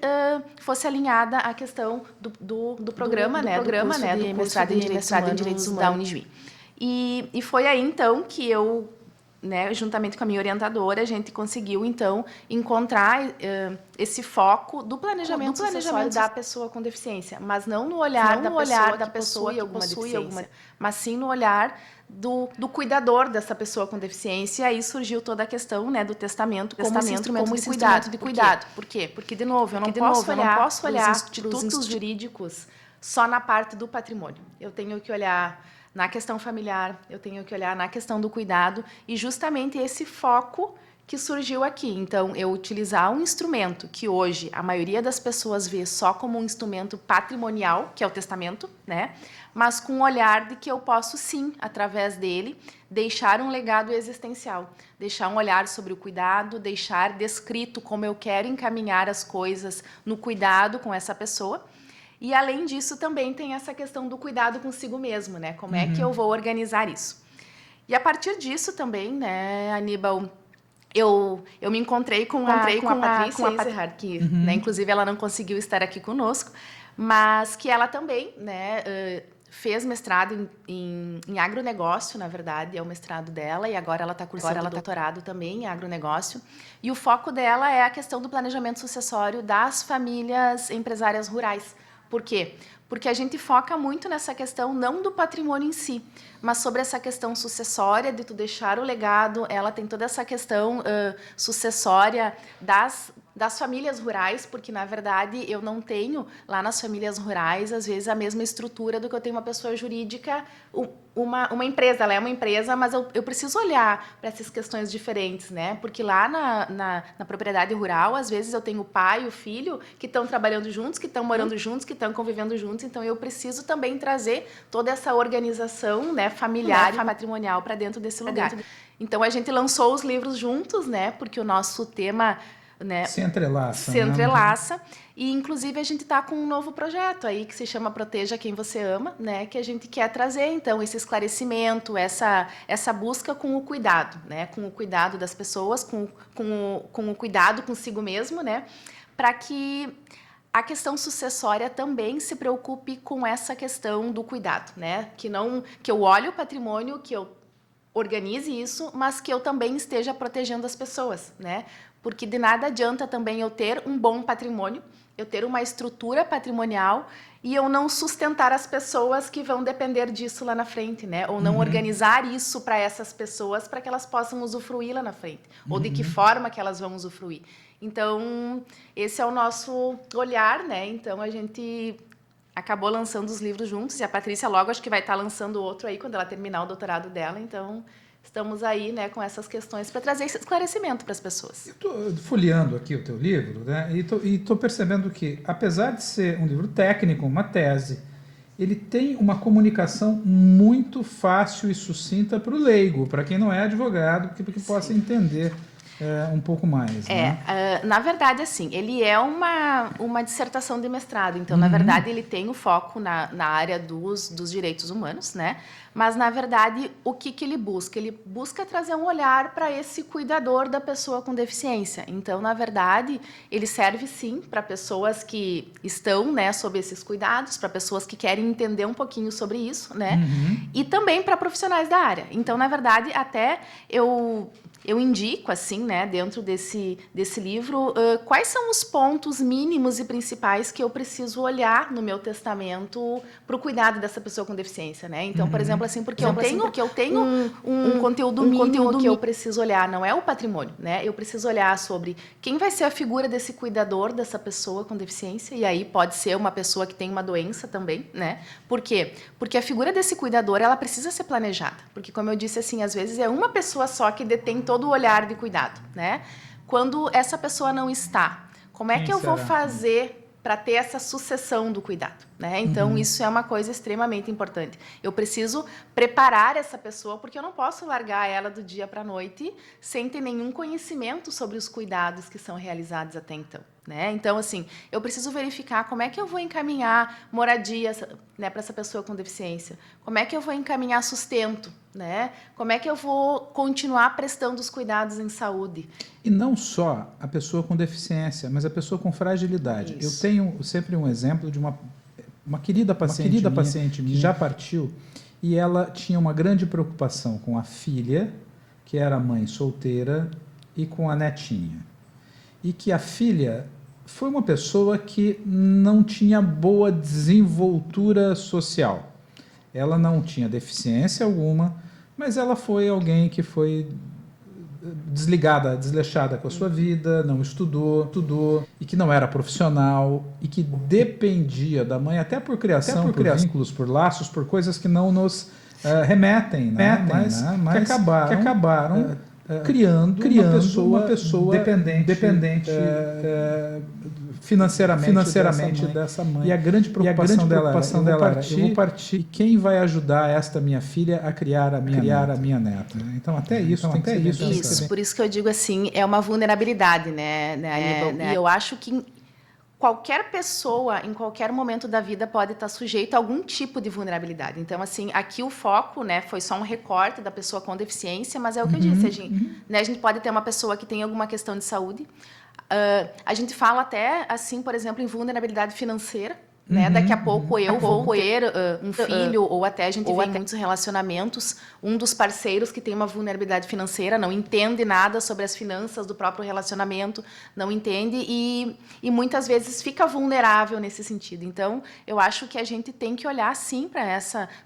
fosse alinhada a questão do programa, do mestrado em Direitos Humanos da Unijuí. E foi aí, então, que eu, né, juntamente com a minha orientadora, a gente conseguiu, então, encontrar esse foco do planejamento sucessório da pessoa com deficiência, mas não no olhar da pessoa que possui alguma deficiência, mas sim no olhar do cuidador dessa pessoa com deficiência. E aí surgiu toda a questão, né, do testamento como esse instrumento de cuidado. Por quê? Porque, de novo, eu não posso olhar para os institutos jurídicos só na parte do patrimônio. Eu tenho que olhar na questão familiar, eu tenho que olhar na questão do cuidado, e justamente esse foco que surgiu aqui. Então, eu utilizar um instrumento que hoje a maioria das pessoas vê só como um instrumento patrimonial, que é o testamento, né? Mas com o olhar de que eu posso, sim, através dele, deixar um legado existencial, deixar um olhar sobre o cuidado, deixar descrito como eu quero encaminhar as coisas no cuidado com essa pessoa. E, além disso, também tem essa questão do cuidado consigo mesmo, né? Como é que eu vou organizar isso? E, a partir disso também, né, Aníbal, eu me encontrei com a Patrícia Ezerhard, que, né, inclusive, ela não conseguiu estar aqui conosco, mas que ela também, né, fez mestrado em agronegócio, na verdade, é o mestrado dela, e agora ela está cursando doutorado também em agronegócio. E o foco dela é a questão do planejamento sucessório das famílias empresárias rurais. Por quê? Porque a gente foca muito nessa questão não do patrimônio em si, mas sobre essa questão sucessória, de tu deixar o legado. Ela tem toda essa questão sucessória das famílias rurais, porque, na verdade, eu não tenho lá nas famílias rurais, às vezes, a mesma estrutura do que eu tenho uma pessoa jurídica, uma empresa. Ela é uma empresa, mas eu preciso olhar para essas questões diferentes, né? Porque lá na propriedade rural, às vezes, eu tenho o pai e o filho que estão trabalhando juntos, que estão morando juntos, que estão convivendo juntos. Então, eu preciso também trazer toda essa organização, né, familiar e patrimonial para dentro desse lugar. Então, a gente lançou os livros juntos, né? Porque o nosso tema, né, se entrelaça, e inclusive a gente está com um novo projeto aí que se chama Proteja Quem Você Ama, né, que a gente quer trazer então esse esclarecimento, essa busca com o cuidado, né, com o cuidado das pessoas, com o cuidado consigo mesmo, né, para que a questão sucessória também se preocupe com essa questão do cuidado, né, que eu olhe o patrimônio, que eu organize isso, mas que eu também esteja protegendo as pessoas, né? Porque de nada adianta também eu ter um bom patrimônio, eu ter uma estrutura patrimonial e eu não sustentar as pessoas que vão depender disso lá na frente, né? Ou não organizar isso para essas pessoas para que elas possam usufruir lá na frente. Ou de que forma que elas vão usufruir. Então, esse é o nosso olhar, né? Então, a gente acabou lançando os livros juntos, e a Patrícia logo acho que vai estar lançando outro aí quando ela terminar o doutorado dela. Então, estamos aí, né, com essas questões para trazer esse esclarecimento para as pessoas. Estou folheando aqui o teu livro, né, e estou percebendo que, apesar de ser um livro técnico, uma tese, ele tem uma comunicação muito fácil e sucinta para o leigo, para quem não é advogado, que possa entender um pouco mais. Né? Na verdade, assim, ele é uma dissertação de mestrado, então, na verdade, ele tem o foco na área dos direitos humanos, né? Mas, na verdade, o que ele busca? Ele busca trazer um olhar para esse cuidador da pessoa com deficiência. Então, na verdade, ele serve, sim, para pessoas que estão, né, sob esses cuidados, para pessoas que querem entender um pouquinho sobre isso, né? E também para profissionais da área. Então, na verdade, até eu indico, assim, né, dentro desse livro, quais são os pontos mínimos e principais que eu preciso olhar no meu testamento para o cuidado dessa pessoa com deficiência, né? Então, por exemplo, assim, porque eu tenho um conteúdo mínimo que eu preciso olhar, não é o patrimônio, né? Eu preciso olhar sobre quem vai ser a figura desse cuidador dessa pessoa com deficiência, e aí pode ser uma pessoa que tem uma doença também, né? Por quê? Porque a figura desse cuidador, ela precisa ser planejada, porque, como eu disse, assim, às vezes é uma pessoa só que detém todo o olhar de cuidado, né? Quando essa pessoa não está, como é que eu vou fazer para ter essa sucessão do cuidado, né? Então, isso é uma coisa extremamente importante. Eu preciso preparar essa pessoa, porque eu não posso largar ela do dia para a noite sem ter nenhum conhecimento sobre os cuidados que são realizados até então, né? Então, assim, eu preciso verificar como é que eu vou encaminhar moradia, né, para essa pessoa com deficiência, como é que eu vou encaminhar sustento, né? Como é que eu vou continuar prestando os cuidados em saúde. E não só a pessoa com deficiência, mas a pessoa com fragilidade. Isso. Eu tenho sempre um exemplo de uma querida paciente minha que já partiu, e ela tinha uma grande preocupação com a filha, que era mãe solteira, e com a netinha. E que a filha foi uma pessoa que não tinha boa desenvoltura social. Ela não tinha deficiência alguma, mas ela foi alguém que foi desligada, desleixada com a sua vida, não estudou, e que não era profissional, e que dependia da mãe, até por criação, por vínculos, por laços, por coisas que não nos remetem, né? mas que acabaram criando uma pessoa dependente financeiramente dessa mãe. E a grande preocupação dela era, eu vou partir, e quem vai ajudar esta minha filha a criar a minha neta? Então, até isso tem que ser isso. Por isso que eu digo assim, é uma vulnerabilidade, né? E eu acho que qualquer pessoa, em qualquer momento da vida, pode estar sujeita a algum tipo de vulnerabilidade. Então, assim, aqui o foco, né, foi só um recorte da pessoa com deficiência, mas é o que eu disse, a gente pode ter uma pessoa que tem alguma questão de saúde. A gente fala até, assim, por exemplo, em vulnerabilidade financeira. Né? Daqui a pouco eu vou ter um filho, ou até a gente vê em muitos relacionamentos, um dos parceiros que tem uma vulnerabilidade financeira, não entende nada sobre as finanças do próprio relacionamento, não entende e muitas vezes fica vulnerável nesse sentido. Então, eu acho que a gente tem que olhar, sim, para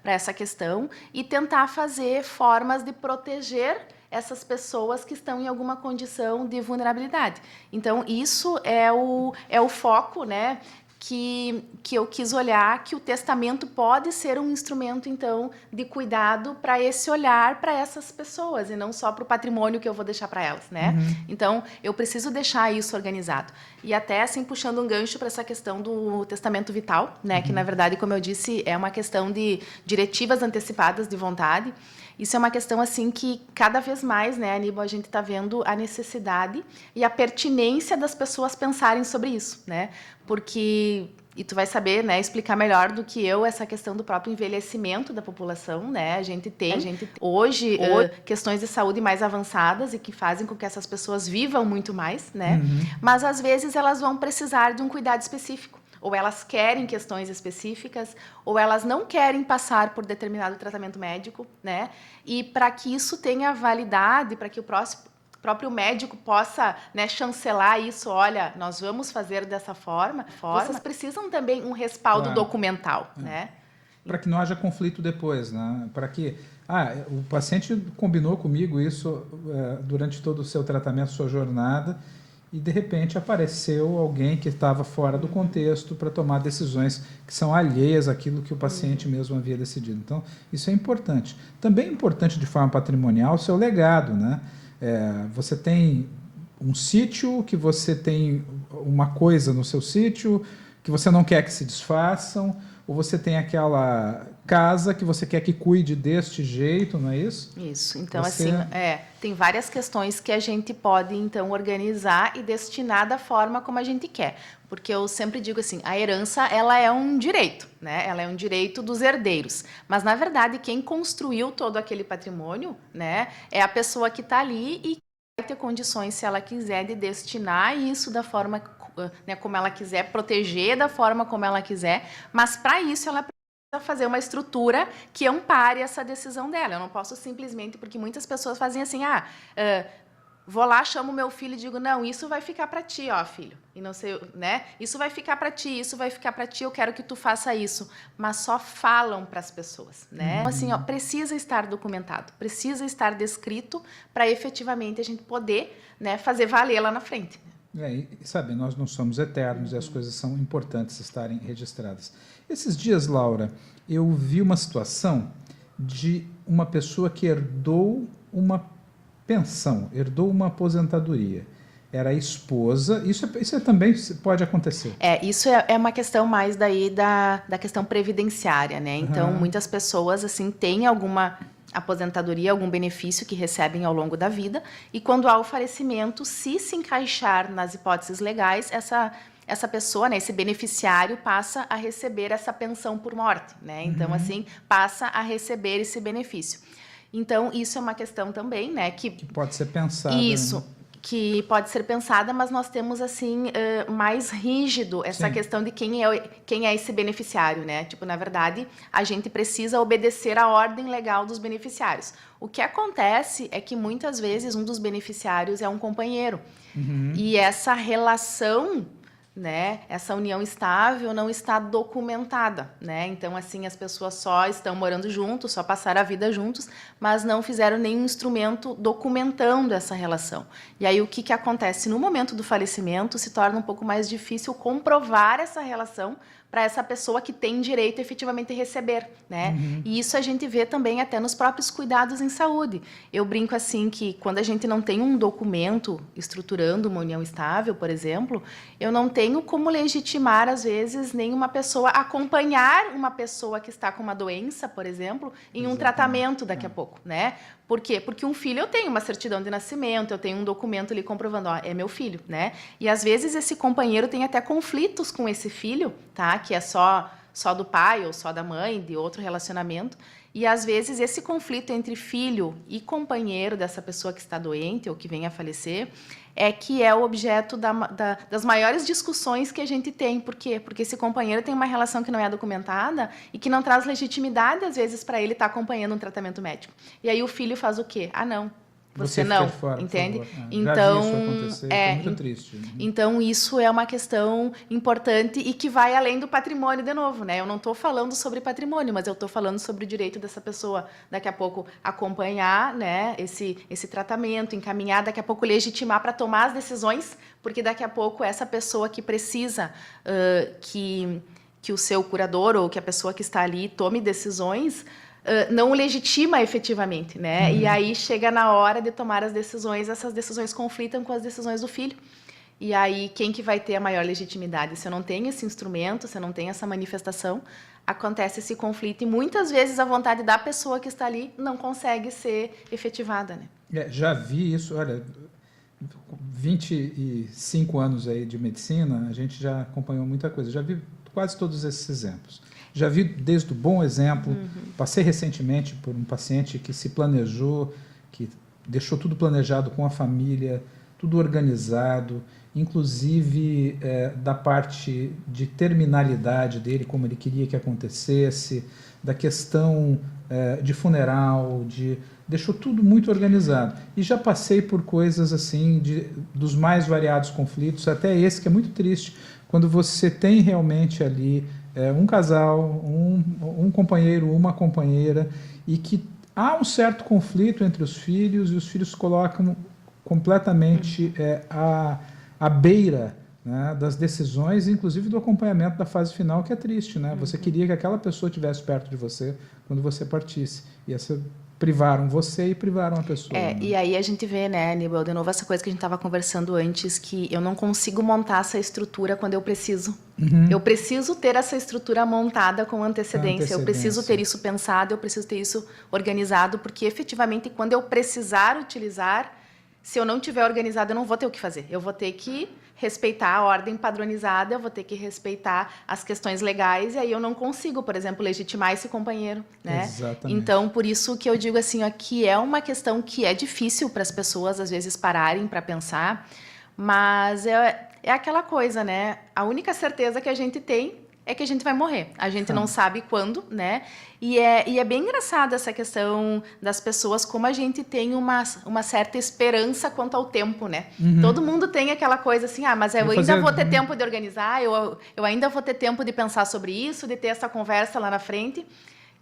essa questão e tentar fazer formas de proteger essas pessoas que estão em alguma condição de vulnerabilidade. Então, isso é o foco, né? Que eu quis olhar que o testamento pode ser um instrumento, então, de cuidado para esse olhar para essas pessoas, e não só para o patrimônio que eu vou deixar para elas, né? Então, eu preciso deixar isso organizado. E até, assim, puxando um gancho para essa questão do testamento vital, né? Que, na verdade, como eu disse, é uma questão de diretivas antecipadas de vontade. Isso é uma questão, assim, que cada vez mais, né, Aníbal, a gente está vendo a necessidade e a pertinência das pessoas pensarem sobre isso, né? Porque, e tu vai saber, né, explicar melhor do que eu, essa questão do próprio envelhecimento da população, né? A gente tem hoje questões de saúde mais avançadas e que fazem com que essas pessoas vivam muito mais, né? Mas, às vezes, elas vão precisar de um cuidado específico. Ou elas querem questões específicas, ou elas não querem passar por determinado tratamento médico, né? E para que isso tenha validade, para que o próprio médico possa, né, chancelar isso, olha, nós vamos fazer dessa forma, vocês precisam também um respaldo documental, né? Para que não haja conflito depois, né? Para que o paciente combinou comigo isso durante todo o seu tratamento, sua jornada, e de repente apareceu alguém que estava fora do contexto para tomar decisões que são alheias àquilo que o paciente mesmo havia decidido. Então, isso é importante. Também é importante, de forma patrimonial, o seu legado, né? Você tem um sítio, que você tem uma coisa no seu sítio, que você não quer que se desfaçam, ou você tem aquela casa que você quer que cuide deste jeito, não é isso? Isso. Então, Você... assim, tem várias questões que a gente pode, então, organizar e destinar da forma como a gente quer. Porque eu sempre digo assim, a herança, ela é um direito, né? Ela é um direito dos herdeiros. Mas, na verdade, quem construiu todo aquele patrimônio, né, é a pessoa que está ali e vai ter condições, se ela quiser, de destinar isso da forma, né, como ela quiser, proteger da forma como ela quiser, mas para isso ela precisa fazer uma estrutura que ampare essa decisão dela. Eu não posso simplesmente, porque muitas pessoas fazem assim, vou lá, chamo meu filho e digo, não, isso vai ficar para ti, ó, filho. E não sei, né? Isso vai ficar para ti, isso vai ficar para ti, eu quero que tu faça isso. Mas só falam para as pessoas, né? Então, assim, ó, precisa estar documentado, precisa estar descrito para efetivamente a gente poder, né, fazer valer lá na frente. E sabe, nós não somos eternos e as coisas são importantes estarem registradas. Esses dias, Laura, eu vi uma situação de uma pessoa que herdou uma pensão, herdou uma aposentadoria. Era a esposa, isso também pode acontecer. Isso é uma questão mais daí da questão previdenciária, né? Então, muitas pessoas, assim, têm alguma aposentadoria, algum benefício que recebem ao longo da vida, e quando há o falecimento, se encaixar nas hipóteses legais, essa pessoa, né, esse beneficiário, passa a receber essa pensão por morte, né? Então, assim, passa a receber esse benefício. Então, isso é uma questão também, né? Que pode ser pensada. Isso, né? que pode ser pensada, mas nós temos, assim, mais rígido essa questão de quem é esse beneficiário, né? Tipo, na verdade, a gente precisa obedecer à ordem legal dos beneficiários. O que acontece é que, muitas vezes, um dos beneficiários é um companheiro. E essa relação, né, essa união estável não está documentada, né? Então, assim, as pessoas só estão morando juntos, só passaram a vida juntos, mas não fizeram nenhum instrumento documentando essa relação. E aí o que acontece? No momento do falecimento, se torna um pouco mais difícil comprovar essa relação para essa pessoa que tem direito efetivamente a receber, né? E isso a gente vê também até nos próprios cuidados em saúde. Eu brinco assim que quando a gente não tem um documento estruturando uma união estável, por exemplo, eu não tenho como legitimar, às vezes, nenhuma pessoa acompanhar uma pessoa que está com uma doença, por exemplo, em um tratamento daqui a pouco, né? Por quê? Porque um filho, eu tenho uma certidão de nascimento, eu tenho um documento ali comprovando, ó, é meu filho, né? E às vezes esse companheiro tem até conflitos com esse filho, tá? Que é só do pai ou só da mãe, de outro relacionamento. E às vezes esse conflito entre filho e companheiro dessa pessoa que está doente ou que vem a falecer é que é o objeto das maiores discussões que a gente tem. Por quê? Porque esse companheiro tem uma relação que não é documentada e que não traz legitimidade, às vezes, para ele estar acompanhando um tratamento médico. E aí o filho faz o quê? Ah, não. Você não, fora, entende? Então, já vi isso acontecer, é muito triste. Então, isso é uma questão importante e que vai além do patrimônio de novo, né? Eu não estou falando sobre patrimônio, mas eu estou falando sobre o direito dessa pessoa, daqui a pouco, acompanhar, né, esse tratamento, encaminhar, daqui a pouco legitimar para tomar as decisões, porque daqui a pouco essa pessoa que precisa que o seu curador ou que a pessoa que está ali tome decisões, não o legitima efetivamente, né? E aí chega na hora de tomar as decisões, essas decisões conflitam com as decisões do filho. E aí quem que vai ter a maior legitimidade? Se eu não tenho esse instrumento, se eu não tenho essa manifestação, acontece esse conflito e muitas vezes a vontade da pessoa que está ali não consegue ser efetivada, né? Já vi isso, olha, 25 anos aí de medicina, a gente já acompanhou muita coisa, já vi quase todos esses exemplos. Já vi desde o bom exemplo, passei recentemente por um paciente que se planejou, que deixou tudo planejado com a família, tudo organizado, inclusive da parte de terminalidade dele, como ele queria que acontecesse, da questão de funeral, deixou tudo muito organizado. E já passei por coisas assim, dos mais variados conflitos, até esse que é muito triste, quando você tem realmente ali um casal, um companheiro, uma companheira, e que há um certo conflito entre os filhos, e os filhos colocam completamente à beira, né, das decisões, inclusive do acompanhamento da fase final, que é triste, né? Você queria que aquela pessoa estivesse perto de você quando você partisse, e essa privaram você e privaram a pessoa. Né? E aí a gente vê, né, Aníbal, de novo essa coisa que a gente estava conversando antes, que eu não consigo montar essa estrutura quando eu preciso. Eu preciso ter essa estrutura montada com antecedência, eu preciso ter isso pensado, eu preciso ter isso organizado, porque efetivamente quando eu precisar utilizar, se eu não tiver organizado, eu não vou ter o que fazer. Eu vou ter que respeitar a ordem padronizada, eu vou ter que respeitar as questões legais, e aí eu não consigo, por exemplo, legitimar esse companheiro, né? Exatamente. Então, por isso que eu digo assim, ó, que é uma questão que é difícil para as pessoas, às vezes, pararem para pensar, mas é aquela coisa, né? A única certeza que a gente tem é que a gente vai morrer. A gente não sabe quando, né? E é bem engraçado essa questão das pessoas, como a gente tem uma certa esperança quanto ao tempo, né? Todo mundo tem aquela coisa assim, mas eu ainda vou ter tempo de organizar, eu ainda vou ter tempo de pensar sobre isso, de ter essa conversa lá na frente.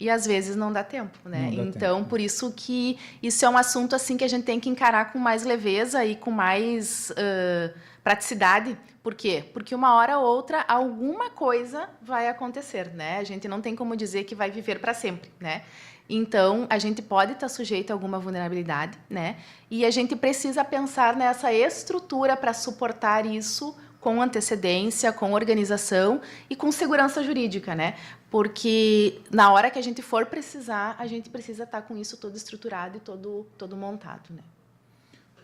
E às vezes não dá tempo, né? Então, por isso que isso é um assunto assim que a gente tem que encarar com mais leveza e com mais praticidade. Por quê? Porque uma hora ou outra alguma coisa vai acontecer, né? A gente não tem como dizer que vai viver para sempre, né? Então, a gente pode estar sujeito a alguma vulnerabilidade, né? E a gente precisa pensar nessa estrutura para suportar isso com antecedência, com organização e com segurança jurídica, né? Porque na hora que a gente for precisar, a gente precisa estar com isso todo estruturado e todo montado, né?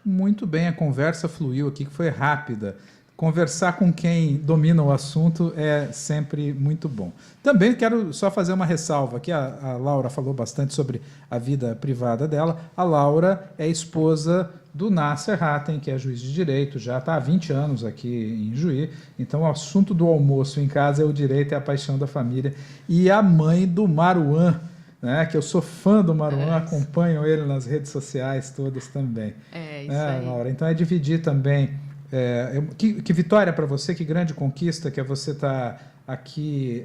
Muito bem, a conversa fluiu aqui, que foi rápida. Conversar com quem domina o assunto é sempre muito bom. Também quero só fazer uma ressalva aqui. A Laura falou bastante sobre a vida privada dela. A Laura é esposa do Nasser Hatem, que é juiz de direito, já está há 20 anos aqui em Juí. Então, o assunto do almoço em casa é o direito e a paixão da família. E a mãe do Maruan, né, que eu sou fã do Maruan, acompanho ele nas redes sociais todas também. É, isso aí. Laura, então é dividir também. Que vitória para você, que grande conquista que é você estar aqui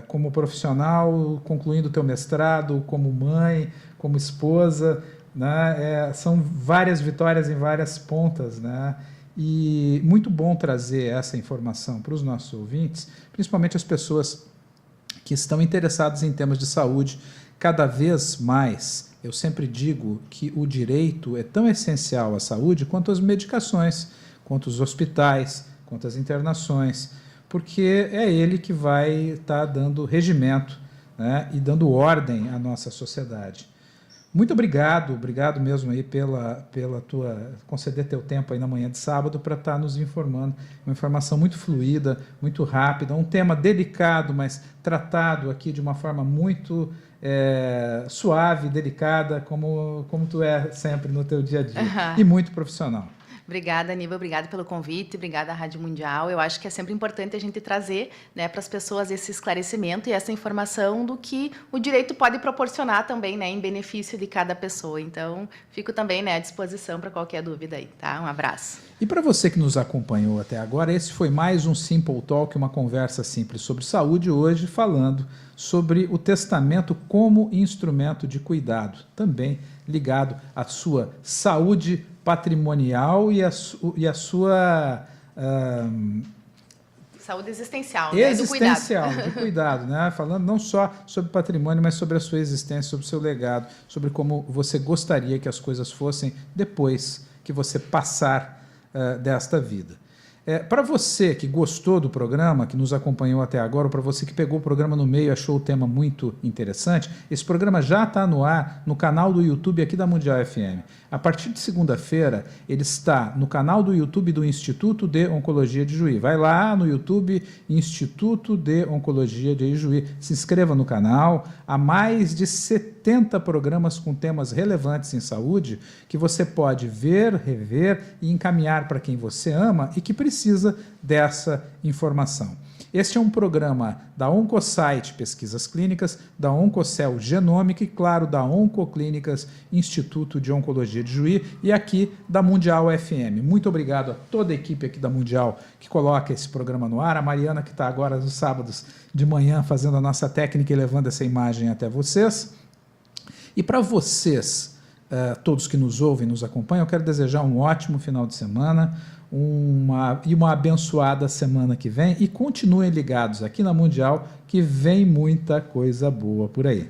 como profissional, concluindo o teu mestrado, como mãe, como esposa, né? São várias vitórias em várias pontas, né? E muito bom trazer essa informação para os nossos ouvintes, principalmente as pessoas que estão interessadas em temas de saúde. Cada vez mais, eu sempre digo que o direito é tão essencial à saúde quanto as medicações, quanto os hospitais, quanto as internações, porque é ele que vai estar dando regimento, né, e dando ordem à nossa sociedade. Muito obrigado mesmo aí pela tua conceder teu tempo aí na manhã de sábado para estar nos informando, uma informação muito fluida, muito rápida, um tema delicado, mas tratado aqui de uma forma muito suave, delicada, como tu é sempre no teu dia a dia, e muito profissional. Obrigada, Aníbal. Obrigada pelo convite. Obrigada à Rádio Mundial. Eu acho que é sempre importante a gente trazer, né, para as pessoas esse esclarecimento e essa informação do que o direito pode proporcionar também, né, em benefício de cada pessoa. Então, fico também, né, à disposição para qualquer dúvida aí, tá? Um abraço. E para você que nos acompanhou até agora, esse foi mais um Simple Talk, uma conversa simples sobre saúde, hoje falando sobre o testamento como instrumento de cuidado, também ligado à sua saúde patrimonial e a sua saúde existencial, né? Existencial, de cuidado, né? Falando não só sobre patrimônio, mas sobre a sua existência, sobre o seu legado, sobre como você gostaria que as coisas fossem depois que você passar desta vida. Para você que gostou do programa, que nos acompanhou até agora, ou para você que pegou o programa no meio e achou o tema muito interessante, esse programa já está no ar no canal do YouTube aqui da Mundial FM. A partir de segunda-feira, ele está no canal do YouTube do Instituto de Oncologia de Juí. Vai lá no YouTube, Instituto de Oncologia de Juí. Se inscreva no canal. Há mais de 70 programas com temas relevantes em saúde que você pode ver, rever e encaminhar para quem você ama e que precisa dessa informação. Este é um programa da Oncosite Pesquisas Clínicas, da Oncocel Genômica e, claro, da Oncoclínicas Instituto de Oncologia de Juí e aqui da Mundial FM. Muito obrigado a toda a equipe aqui da Mundial que coloca esse programa no ar, a Mariana que está agora nos sábados de manhã fazendo a nossa técnica e levando essa imagem até vocês. E para vocês, todos que nos ouvem, nos acompanham, eu quero desejar um ótimo final de semana, uma abençoada semana que vem e continuem ligados aqui na Mundial que vem muita coisa boa por aí.